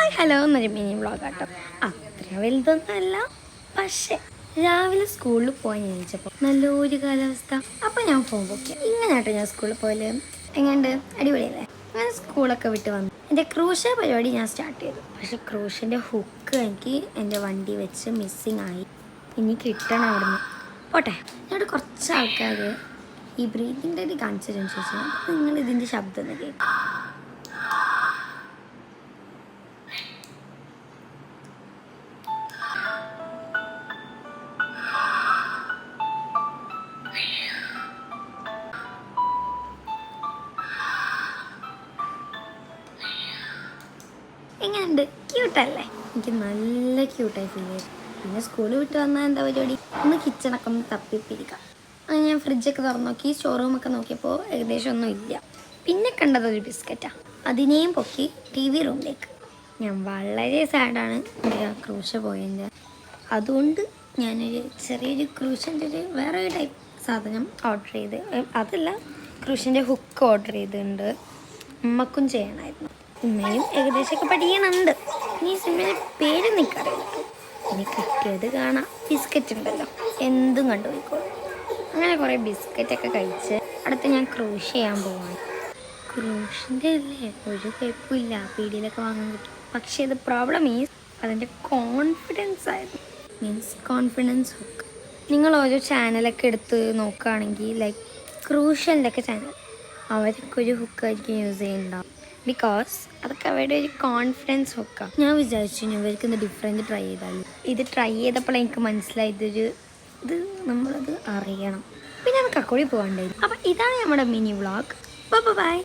Hi hello എന്നൊരു mini vlog ആട്ടോ. അത്ര വലുതൊന്നുമല്ല, പക്ഷെ രാവിലെ സ്കൂളിൽ പോയി ജനിച്ചപ്പോൾ നല്ലൊരു കാലാവസ്ഥ. അപ്പം ഞാൻ ഫോൺ പൊക്കി ഇങ്ങനെ ആട്ടോ ഞാൻ സ്കൂളിൽ പോയാൽ എങ്ങനെയുണ്ട്, അടിപൊളിയല്ലേ? അങ്ങനെ സ്കൂളൊക്കെ വിട്ട് വന്നു എൻ്റെ ക്രൂഷ പരിപാടി ഞാൻ സ്റ്റാർട്ട് ചെയ്തു. പക്ഷെ ക്രൂഷിൻ്റെ ഹുക്ക് എനിക്ക് എൻ്റെ വണ്ടി വെച്ച് മിസ്സിങ് ആയി. ഇനി കിട്ടണം അവിടുന്ന്. പോട്ടെ, ഞങ്ങളുടെ കുറച്ച് ആൾക്കാർ ഈ ബ്രീതിങ് ഡേറ്റ് കാണിച്ചതിന് ശേഷം നിങ്ങൾ ഇതിൻ്റെ ശബ്ദം ഒന്ന് കേൾക്കും. എങ്ങനെയുണ്ട്? ക്യൂട്ടല്ലേ? എനിക്ക് നല്ല ക്യൂട്ടായി ഫീൽ ചെയ്തു. പിന്നെ സ്കൂളിൽ വിട്ട് വന്നാൽ എന്താ പരിപാടി, ഒന്ന് കിച്ചണൊക്കെ ഒന്ന് തപ്പിപ്പിരിക്കാം. അങ്ങനെ ഞാൻ ഫ്രിഡ്ജൊക്കെ തുറന്നു നോക്കി, സ്റ്റോർ റൂമൊക്കെ നോക്കിയപ്പോൾ ഏകദേശം ഒന്നും ഇല്ല. പിന്നെ കണ്ടതൊരു ബിസ്ക്കറ്റാണ്. അതിനെയും പൊക്കി ടി വി റൂമിലേക്ക്. ഞാൻ വളരെ സാഡാണ് എൻ്റെ ക്രൂശ പോയതിൻ്റെ. അതുകൊണ്ട് ഞാനൊരു ചെറിയൊരു ക്രൂശൻ്റെ വേറെ ഒരു ടൈപ്പ് സാധനം ഓർഡർ ചെയ്ത്, അതല്ല ക്രൂശൻ്റെ ഹുക്ക് ഓർഡർ ചെയ്തിട്ടുണ്ട്. ഉമ്മക്കും ചെയ്യണമായിരുന്നു. ഉമ്മയും ഏകദേശമൊക്കെ പഠിക്കണുണ്ട്. ഇനി സിനിമയുടെ പേര് നിൽക്കറിയില്ല. ഇനി കിട്ടിയത് കാണാം. ബിസ്ക്കറ്റ് ഉണ്ടല്ലോ, എന്തും കണ്ടുപോയിക്കോളും. അങ്ങനെ കുറേ ബിസ്ക്കറ്റൊക്കെ കഴിച്ച് അടുത്ത് ഞാൻ ക്രൂഷ് ചെയ്യാൻ പോവാണ്. ക്രൂഷിൻ്റെ അല്ലേ, ഒരു കുഴപ്പമില്ല, പീടിയിലൊക്കെ വാങ്ങാൻ കിട്ടും. പക്ഷേ ഇത് പ്രോബ്ലം മീൻസ് അതിൻ്റെ കോൺഫിഡൻസ് ആയിരുന്നു. Means confidence hook. നിങ്ങൾ ഓരോ ചാനലൊക്കെ എടുത്ത് നോക്കുകയാണെങ്കിൽ ലൈക്ക് ക്രൂഷ്യൻ്റെ ഒക്കെ ചാനൽ, അവരൊക്കെ ഒരു ഹുക്കായിരിക്കും യൂസ് ചെയ്യുന്നുണ്ടാവും. ബിക്കോസ് അതൊക്കെ അവരുടെ ഒരു കോൺഫിഡൻസ് ഹുക്കാണ്. ഞാൻ വിചാരിച്ചു ഇവർക്ക് ഇത് ഡിഫറെൻറ്റ് ട്രൈ ചെയ്താലും. ഇത് ട്രൈ ചെയ്തപ്പോൾ എനിക്ക് മനസ്സിലായി ഇത് നമ്മളത് അറിയണം. പിന്നെ അത് കക്കോടി പോകണ്ടായിരുന്നു. അപ്പം ഇതാണ് നമ്മുടെ മിനി വ്ളോഗ്. ബൈ.